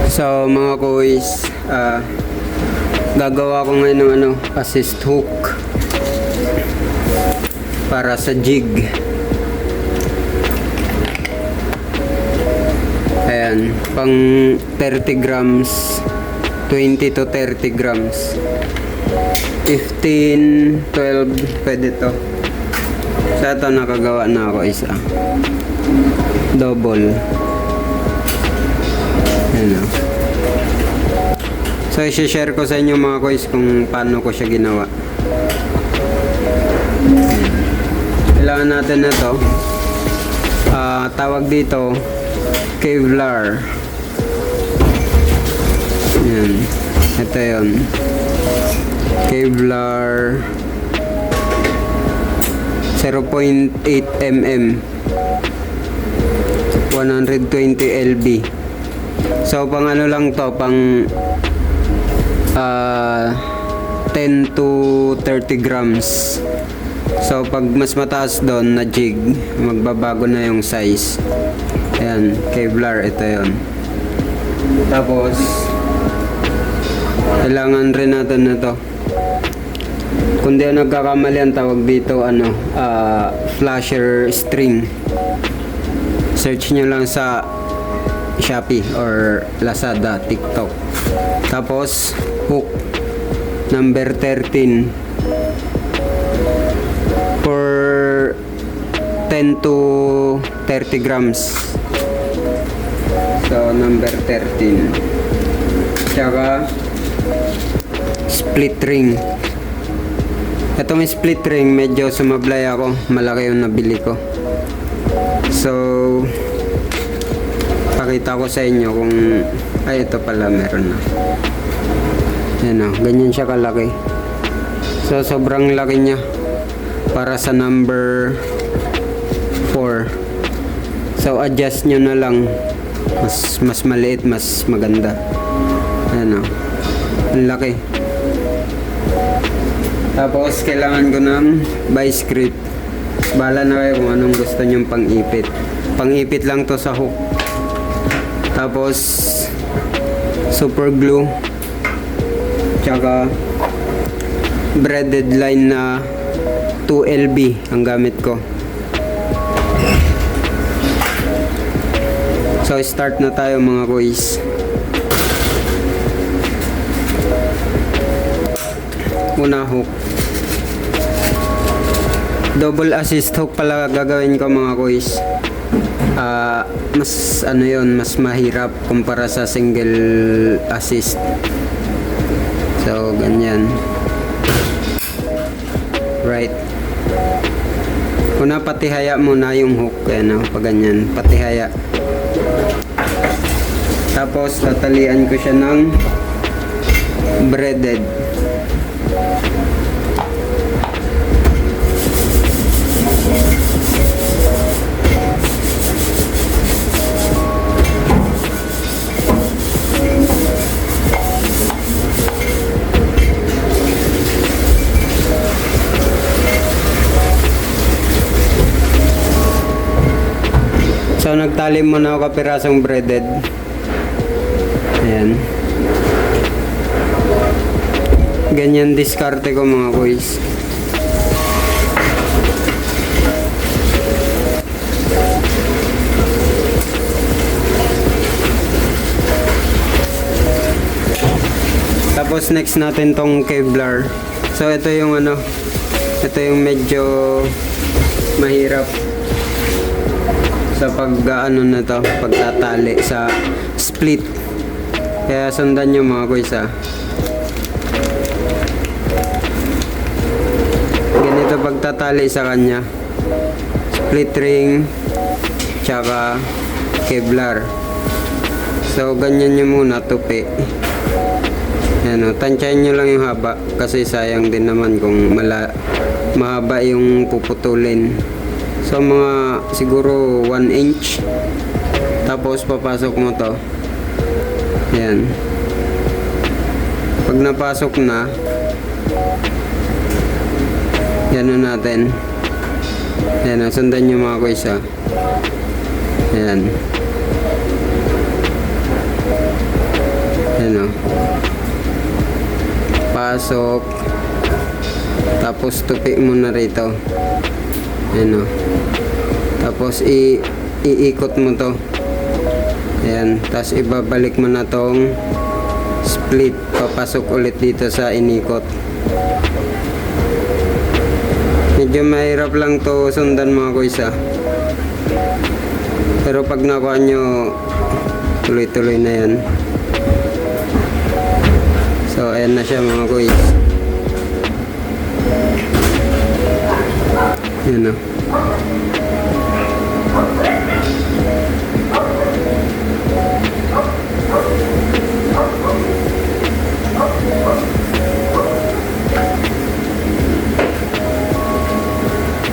So mga kuys, gagawa ko ngayon ng assist hook para sa jig. Ayan, pang 30 grams, 20 to 30 grams, 15, 12, pwede to. Sa ito nakagawa na ako isa, double. Ayan o. So i-share ko sa inyo mga kuys kung paano ko siya ginawa. Kailangan natin na to, tawag dito Kevlar. Yan, ito yun, Kevlar 0.8 mm 120 lb. So pang ano lang to, pang 10 to 30 grams. So pag mas mataas doon na jig, magbabago na yung size. Ayan, Kevlar, ito yun. Tapos kailangan rin natin na to, kung di nagkakamali ang tawag dito, flasher string. Search nyo lang sa Shopee or Lazada, TikTok. Tapos hook number 13 for 10 to 30 grams. So number 13. Tsaka split ring. Itong split ring medyo sumablay ako, malaki yung nabili ko. So pakita ko sa inyo kung ay ito pala meron na. Yan o, ganyan siya kalaki. So sobrang laki niya para sa number 4. So adjust nyo na lang, mas maliit, mas maganda. Yan o, ang laki. Tapos kailangan ko ng vice grip. Bahala na kayo kung anong gusto nyong pang-ipit. Pang-ipit lang to sa hook. Tapos super glue, tsaka braided line na 2 lb ang gamit ko. So start na tayo mga kuys. Una hook, double assist hook pala gagawin ko mga kuys. Mas ano yun, mas mahirap kumpara sa single assist. So ganyan, right. Una patihaya muna yung hook, ano, pag ganyan, patihaya. Tapos tatalian ko siya ng braided. So nagtali muna ako kapirasong braided. Ayan. Ganyan diskarte ko mga kuys. Tapos next natin tong Kevlar. So ito yung ito yung medyo mahirap sa na to, pagtatali sa split. Kaya sundan nyo mga kuys ganito pagtatali sa kanya, split ring tsaka Kevlar. So ganyan nyo muna, tupi. Yan o, tansyahin nyo lang yung haba kasi sayang din naman kung mahaba yung puputulin. So mga siguro 1 inch. Tapos papasok mo to. Yan. Pag napasok na, yan na natin. Yan, sundan nyo mga kuys Yan. Ayan o. Pasok. Tapos tupi mo na rito. Ayan o. Tapos iikot mo to. Ayan. Tapos ibabalik mo na tong split. Papasok ulit dito sa inikot. Medyo mahirap lang to sundan mga kuys ah. Pero pag nakuha nyo, tuloy-tuloy na yan. So ayan na siya mga kuys. Ayan o.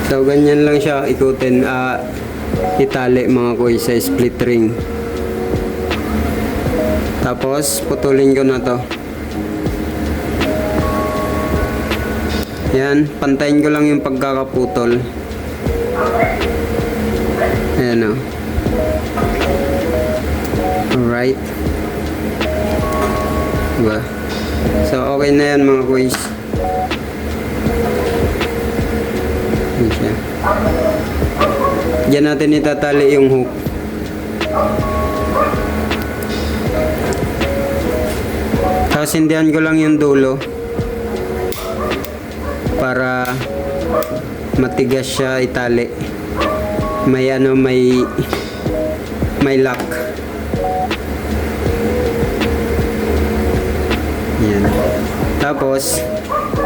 So ganyan lang siya ikutin, itali mga kuys sa split ring. Tapos putulin ko na to. Yan, pantayin ko lang yung pagkakaputol. Ayan o. Alright. Diba? So okay na yan mga kuys. Yan siya. Diyan natin itatali yung hook. Tapos hindihan ko lang yung dulo para matigas siya itali. May may lock. Yan. Tapos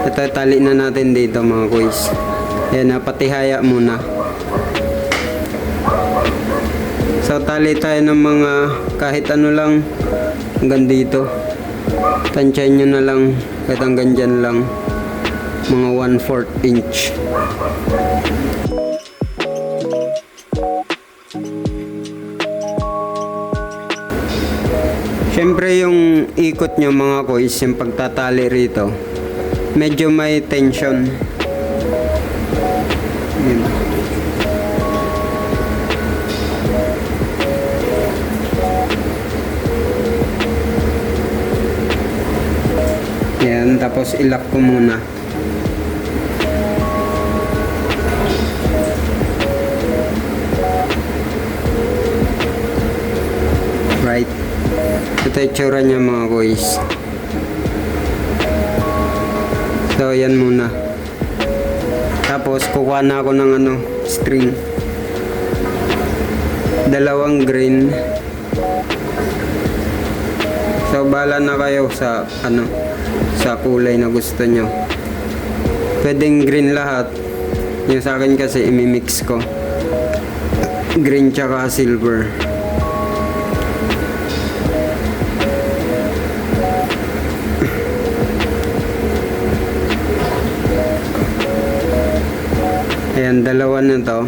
ito tali na natin dito mga kuys. Yan, napatihaya muna. So tali tayo ng mga kahit ano lang hanggang dito. Tansyahin nyo na lang kahit hanggang dyan lang. Mga 1/4 inch. Siyempre yung ikot nyo mga kuys, yung pagtatali rito, medyo may tension. Yan. Yan, tapos ilock ko muna. Right. Ito yung tsura niya mga kuys. So yan muna. Tapos kukuha na ako ng string. 2 green. So bahala na kayo sa sa kulay na gusto nyo. Pwedeng green lahat. Yung sa akin kasi imimix ko. Green tsaka silver. Ayan, 2 na to.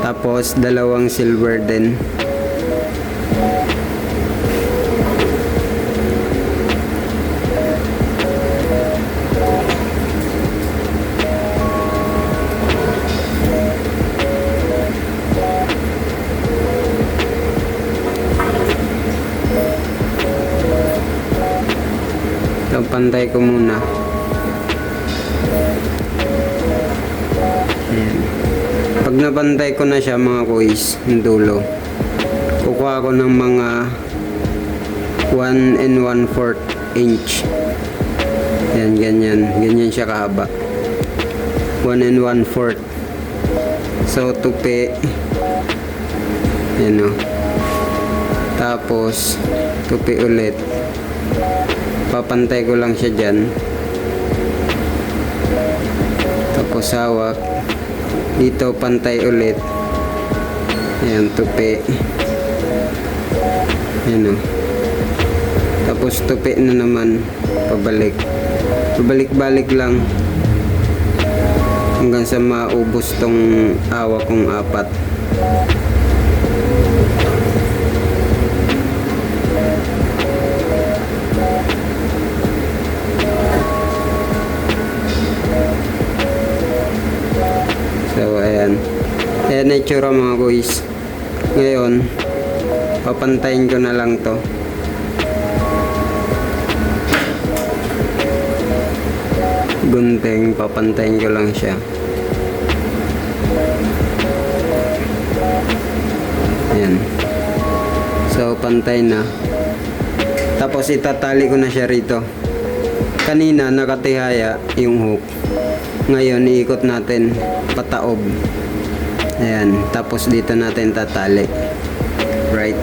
Tapos 2 silver din. So, pantay ko muna. Ayan. Pag napantay ko na siya mga kuys, yung dulo, kukuha ko ng mga 1 1/4 inch. Ayan, ganyan siya kahaba. 1 1/4. So tupi. Ayan o. Tapos tupi ulit. Papantay ko lang siya dyan. Tapos hawak. Dito pantay ulit. Ayan, tupi. Ayan o. Tapos tupi na naman. Pabalik. Pabalik-balik lang. Hanggang sa maubos tong hawak kong 4. So, ayan. Ayan na itsura mga guys. Ngayon, papantayin ko na lang to. gunting, papantayin ko lang siya. Ayan. So, pantay na. Tapos, itatali ko na siya rito. Kanina, nakatihaya yung hook. Ngayon, iikot natin pataob. Ayan. Tapos, dito natin tatali. Right?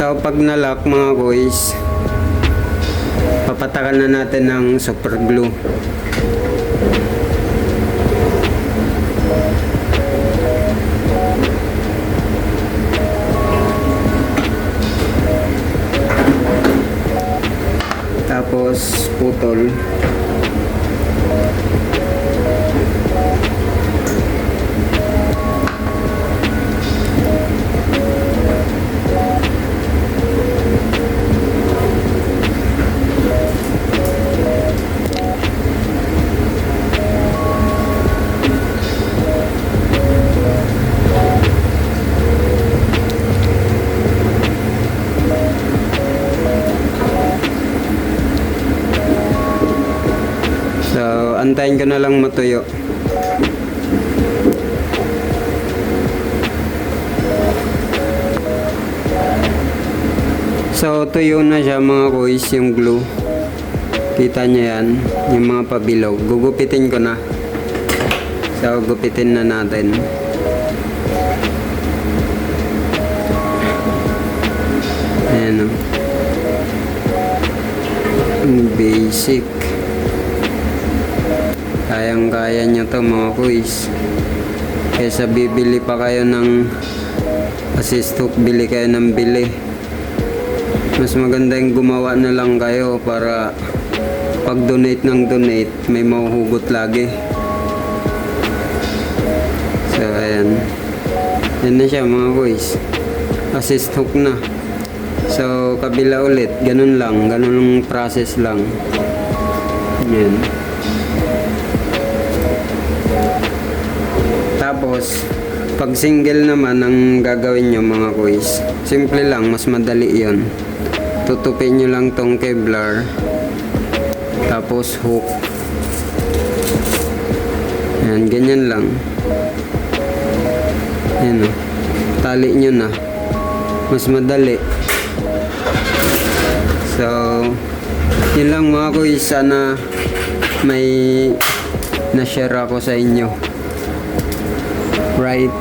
So, pag nalock mga boys, papatakan na natin ng super glue. Tapos, putol. So, antayin ko na lang matuyo. So, tuyo na siya mga boys, yung glue. Kita nyo yan, yung mga pabilog. Gugupitin ko na. So, gupitin na natin. Ayan o. Basic. Kayang-kaya nyo to mga boys. Kaysa bibili pa kayo ng assist hook, bili kayo ng bili. Mas maganda yung gumawa na lang kayo para pag donate ng donate, may mahuhugot lagi. So, ayan. Yan na siya mga boys. Assist hook na. So, kabila ulit. Ganun lang. Ganun ang process lang. Yan. Tapos, pag single naman ang gagawin nyo mga boys, simple lang, mas madali yon. Tutupin nyo lang tong Kevlar, tapos hook. Ayan, ganyan lang. Ayan o. Tali nyo na. Mas madali. So, yun lang mga boys. Sana may na-share ako sa inyo. Right?